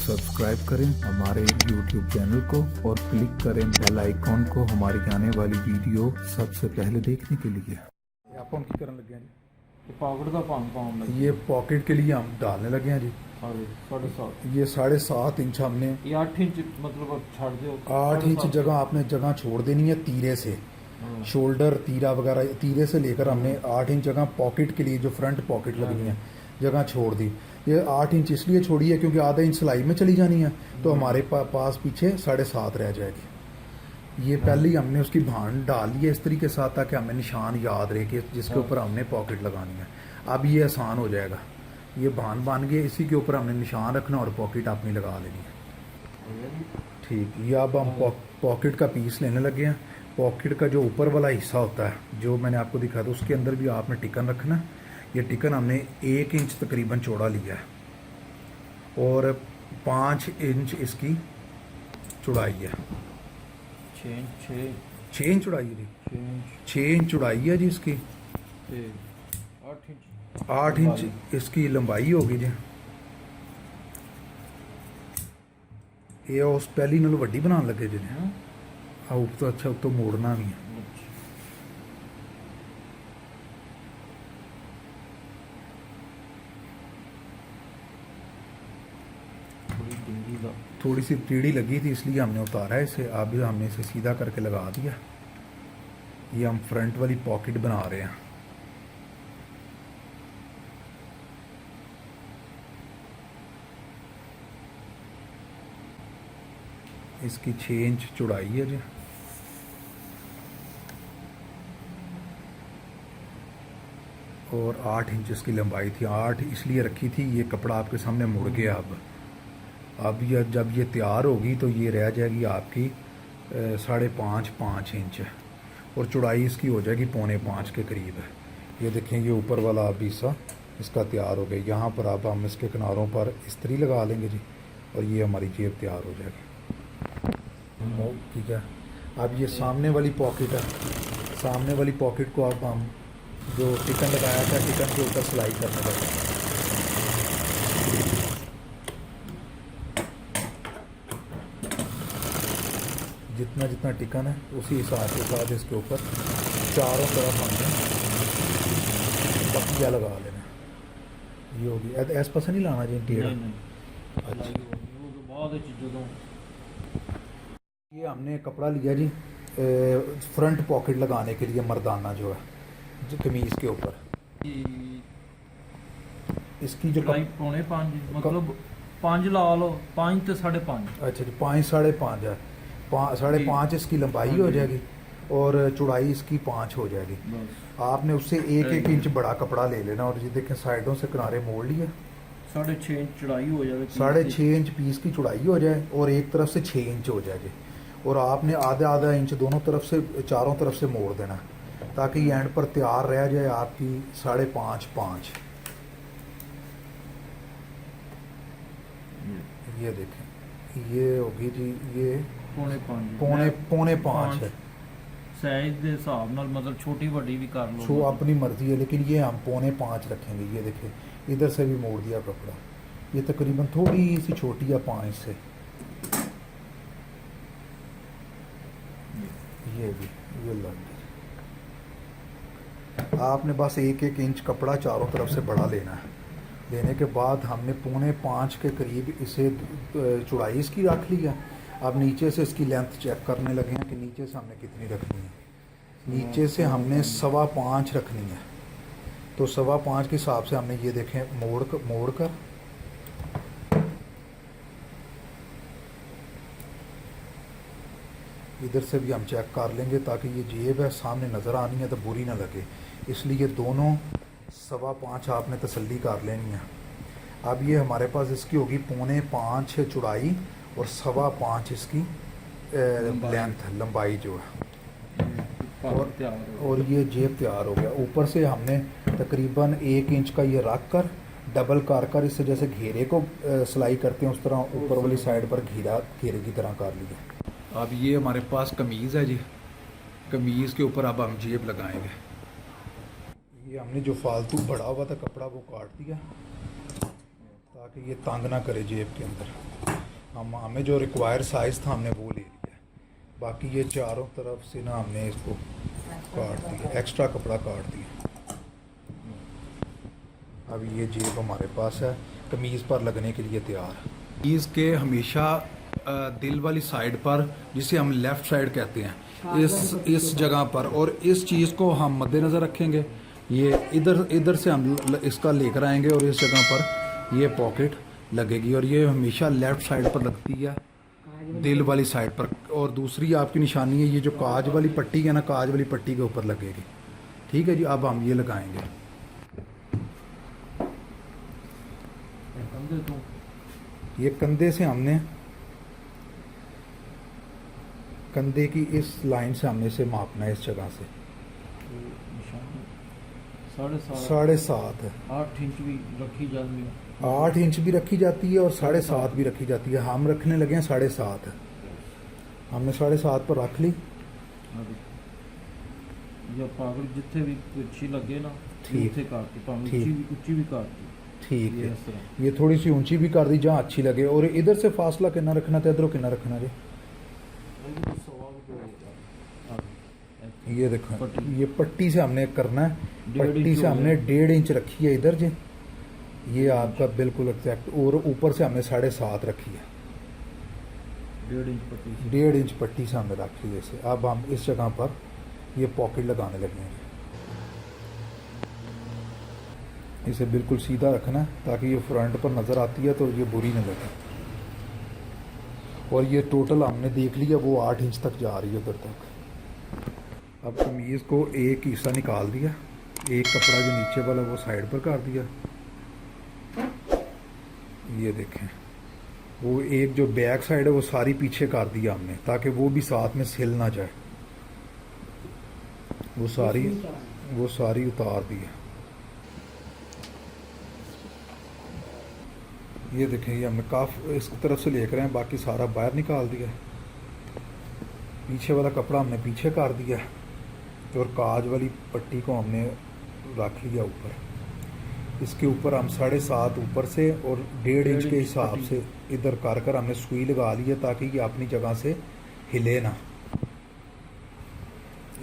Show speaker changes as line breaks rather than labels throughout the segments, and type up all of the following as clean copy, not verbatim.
Subscribe करें हमारे YouTube channel को और क्लिक करें बेल आइकॉन को हमारी आने वाली वीडियो सबसे पहले देखने के लिए। आप हम की करने लगे हैं जी?
पॉकेट का पाउंड
ये पॉकेट के लिए हम डालने लगे हैं जी।
7.5
ये 7.5 इंच हमने,
ये 8 इंच मतलब छाड़ दो।
8 इंच जगह आपने जगह छोड़ देनी है तीरे से, शोल्डर तीरा वगैरह तीरे से लेकर हमने 8 इंच जगह पॉकेट के लिए जो फ्रंट पॉकेट लगनी है जगह छोड़ दी। ये 8 इंच इसलिए छोड़ी है क्योंकि आधा इंच सिलाई में चली जानी है तो हमारे पास पीछे 7.5 रह जाएगी। ये पहले ही हमने उसकी भान डाली है इस तरीके के साथ ताकि हमें निशान याद रहे कि जिसके ऊपर हमने पॉकेट लगानी है। अब ये आसान हो जाएगा, ये भान बन गए, इसी के ऊपर हमने निशान रखना और पॉकेट अपनी लगा लेनी है। ठीक, ये अब हम पॉकेट का पीस लेने लगे हैं। पॉकेट का जो ऊपर वाला हिस्सा होता है जो मैंने आपको दिखाया था उसके अंदर भी आपने टिकन रखना है। ये टिकन हमने 1 इंच तकरीबन चौड़ा लिया है और 5 इंच इसकी चौड़ाई है। 6 इंच चौड़ाई है जी, 6 इंच चौड़ाई है जी इसकी। 8 इंच इसकी लंबाई होगी जी। ये उस पहली नालों वड्डी बनाने लगे जी। हाँ तो अच्छा तो मोड़ना भी है। थोड़ी सी टेढ़ी लगी थी इसलिए हमने उतारा है इसे। अब हमने इसे सीधा करके लगा दिया। ये हम फ्रंट वाली पॉकेट बना रहे हैं। इसकी 6 इंच चौड़ाई है जी और 8 इंच इसकी लंबाई थी। 8 इसलिए रखी थी, ये कपड़ा आपके सामने मुड़ गया। अब ये जब ये तैयार होगी तो ये रह जाएगी आपकी 5.5 इंच और चौड़ाई इसकी हो जाएगी 4.25 के करीब है। ये देखें ये ऊपर वाला अब हिस्सा इसका तैयार हो गया। यहाँ पर अब हम इसके किनारों पर इस्त्री लगा लेंगे जी और ये हमारी जेब तैयार हो जाएगी। ठीक है, अब ये सामने वाली पॉकेट है। सामने वाली पॉकेट को अब हम जो टिकन लगाया था टिकन के ऊपर सिलाई करने लगे। जितना जितना टिकन है उसी हिसाब के साथ इसके ऊपर चारों तरफ हमने पट्टियाँ लगा लेना। ये होगी ऐसा पसंद नहीं लाना जी टेढ़ा। अच्छा, ये हमने कपड़ा लिया जी फ्रंट पॉकेट लगाने के लिए, मर्दाना जो है जो कमीज के ऊपर। इसकी जो
5.5 मतलब 5 ला लो, 5 तो 5.5।
अच्छा जी, 5 5.5 है। 5.5 इसकी लंबाई हो जाएगी और चौड़ाई इसकी 5 हो जाएगी। आपने उससे 1 इंच बड़ा कपड़ा ले लेना और ये देखें साइडों से किनारे मोड़ लिए।
6.5 इंच चौड़ाई हो जाएगी।
6.5 इंच पीस की चौड़ाई हो जाए और एक तरफ से 6 इंच हो जाएगी और आपने आधा आधा इंच दोनों तरफ से चारों तरफ से मोड़ देना ताकि ये एंड पर तैयार रह जाए आपकी 5.5। ये देखें ये होगी जी, ये 5.5 है।
साइज के हिसाब नाल मतलब छोटी बड़ी भी कर लो,
छो अपनी मर्जी है, लेकिन ये हम 5.5 रखेंगे। ये देखें इधर से भी मोड़ दिया कपड़ा, ये तकरीबन थोड़ी सी छोटी है 5 से। ये भी ये लग गई। आपने बस 1 इंच कपड़ा चारों तरफ से बड़ा लेना है। लेने के बाद हमने 5.5 के करीब इसे चौड़ाई इसकी रख लिया। अब नीचे से इसकी लेंथ चेक करने लगे हैं कि नीचे से हमने कितनी रखनी है। नीचे से हमने 5.25 रखनी है तो 5.25 के हिसाब से हमने ये देखें मोड़ कर इधर से भी हम चेक कर लेंगे ताकि ये जेब है सामने नज़र आनी है तो बुरी ना लगे, इसलिए दोनों 5.25 आपने तसल्ली कर लेनी है। अब ये हमारे पास इसकी होगी 5.25 चौड़ाई और 5.25 इसकी लेंथ लंबाई जो है और ये जेब तैयार हो गया। ऊपर से हमने तकरीबन 1 इंच का ये रख कर डबल कर इससे जैसे घेरे को सिलाई करते हैं उस तरह ऊपर वाली साइड पर घेरे की तरह कर लिया। अब ये हमारे पास कमीज़ है जी, कमीज़ के ऊपर अब हम जेब लगाएंगे। ये हमने जो फालतू बड़ा हुआ था कपड़ा वो काट दिया ताकि ये तंग ना करे जेब के अंदर। हमें जो रिक्वायर साइज़ था हमने वो ले लिया है। बाकी ये चारों तरफ से ना हमने इसको काट दिया, एक्स्ट्रा कपड़ा काट दिया। अब ये जेब हमारे पास है, कमीज़ पर लगने के लिए तैयार है। कमीज़ के हमेशा दिल वाली साइड पर, जिसे हम लेफ़्ट साइड कहते हैं, इस जगह पर, और इस चीज़ को हम मद्देनज़र रखेंगे। ये इधर से हम इसका लेकर आएंगे और इस जगह पर ये पॉकेट लगेगी, और ये हमेशा लेफ़्ट साइड पर लगती है, दिल वाली साइड पर। और दूसरी आपकी निशानी है, ये जो काज वाली पट्टी है ना, काज वाली पट्टी के ऊपर लगेगी। ठीक है जी, अब हम ये लगाएंगे। ये कंधे से हमने, कंधे की इस लाइन से हमने इसे मापना है, इस जगह से 7.5 है।
8 इंच भी रखी जाती है,
8 इंच भी रखी जाती है और 7.5 भी रखी जाती है। हम रखने लगे हैं 7.5 है। हमने 7.5 पर रख ली।
जो पागल जिथे भी अच्छी लगे ना,
ठीक,
उथे काटती, पागल
ठीक।
ऊंची भी काटती।
ठीक
ये
है,
इस तरह।
ये थोड़ी सी ऊंची भी कर दी जहाँ अच्छी लगे। और इधर से फासला कितना रखना था, इधरों कितना रखना जी? ये देखो, ये पट्टी से हमने करना है, पट्टी से हमने 1.5 इंच रखी है इधर जी, ये आपका बिल्कुल एग्जैक्ट। और ऊपर से हमने 7.5 रखी है, 1.5 इंच पट्टी से हमने रखी है इसे। अब हम इस जगह पर ये पॉकेट लगाने लगे हैं। इसे बिल्कुल सीधा रखना है ताकि ये फ्रंट पर नज़र आती है तो ये बुरी न लगे। और ये टोटल हमने देख लिया, वो 8 इंच तक जा रही है उधर तक। अब कमीज़ को एक हिस्सा निकाल दिया, एक कपड़ा जो नीचे वाला वो साइड पर कर दिया। ये देखें, वो एक जो बैक साइड है वो सारी पीछे कर दिया हमने, ताकि वो भी साथ में सिल ना जाए। वो सारी उतार दी है। ये देखें, ये हमने इस तरफ से लेकर आए, बाकी सारा बाहर निकाल दिया। पीछे वाला कपड़ा हमने पीछे कर दिया और काज वाली पट्टी को हमने रख लिया ऊपर। इसके ऊपर हम 7.5 ऊपर से और 1.5 इंच के हिसाब से इधर कर हमने सुई लगा ली है, ताकि ये अपनी जगह से हिले ना।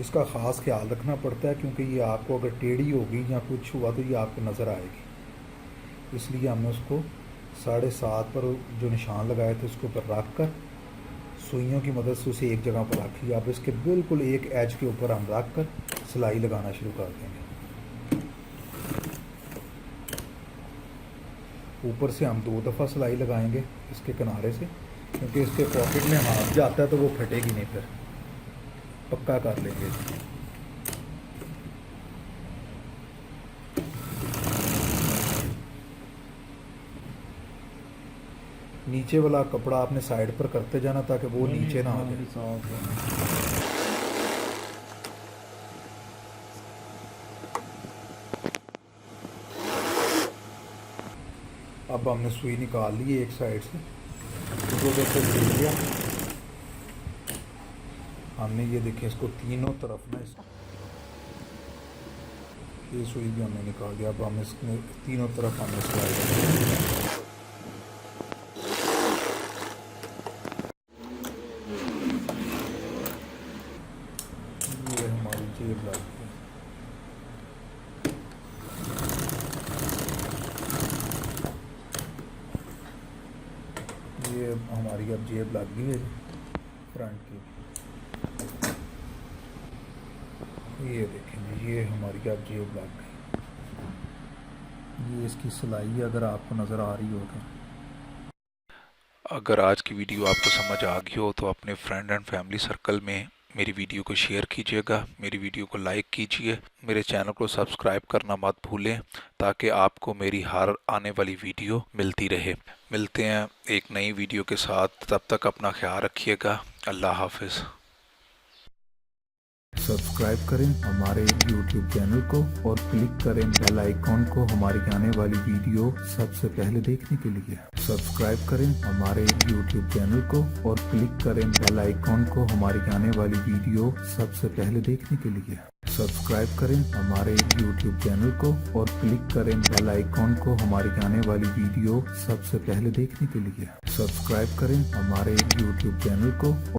इसका ख़ास ख्याल रखना पड़ता है, क्योंकि ये आपको अगर टेढ़ी होगी या कुछ हुआ तो ये आपको नज़र आएगी। इसलिए हमने उसको 7.5 पर जो निशान लगाए थे उसके ऊपर रख कर सुइयों की मदद से उसे एक जगह पर रख लिया। अब इसके बिल्कुल एक एज के ऊपर हम रख कर सिलाई लगाना शुरू कर देंगे। ऊपर से हम 2 दफ़ा सिलाई लगाएंगे इसके किनारे से, क्योंकि इसके पॉकेट में हाथ जाता है तो वो फटेगी नहीं, फिर पक्का कर लेंगे। नीचे वाला कपड़ा आपने साइड पर करते जाना ताकि वो नीचे ना आ जाए। अब हमने सुई निकाल ली है एक साइड से, उसको जैसे ले लिया हमने। ये देखिए, इसको तीनों तरफ ना, ये सुई भी हमने निकाल दिया। अब हम इसमें तीनों तरफ हमने सिलाई। ये हमारी जेब लग गई। ये हमारी अब जेब लग गई है फ्रंट की। ये देखें, ये हमारी अब जेब लग गई। ये इसकी सिलाई अगर आपको नज़र आ रही हो तो।
अगर आज की वीडियो आपको समझ आ गई हो तो अपने फ्रेंड एंड फैमिली सर्कल में मेरी वीडियो को शेयर कीजिएगा, मेरी वीडियो को लाइक कीजिए, मेरे चैनल को सब्सक्राइब करना मत भूलें, ताकि आपको मेरी हर आने वाली वीडियो मिलती रहे। मिलते हैं एक नई वीडियो के साथ, तब तक अपना ख्याल रखिएगा। अल्लाह हाफिज़।
सब्सक्राइब करें हमारे YouTube चैनल को और क्लिक करें बेल आइकॉन को हमारी आने वाली वीडियो सबसे पहले देखने के लिए। सब्सक्राइब करें हमारे YouTube चैनल को और क्लिक करें बेल आइकॉन को हमारी आने वाली वीडियो सबसे पहले देखने के लिए। सब्सक्राइब करें हमारे YouTube चैनल को और क्लिक करें बेल आइकॉन को हमारी आने वाली वीडियो सबसे पहले देखने के लिए। सब्सक्राइब करें हमारे YouTube चैनल को।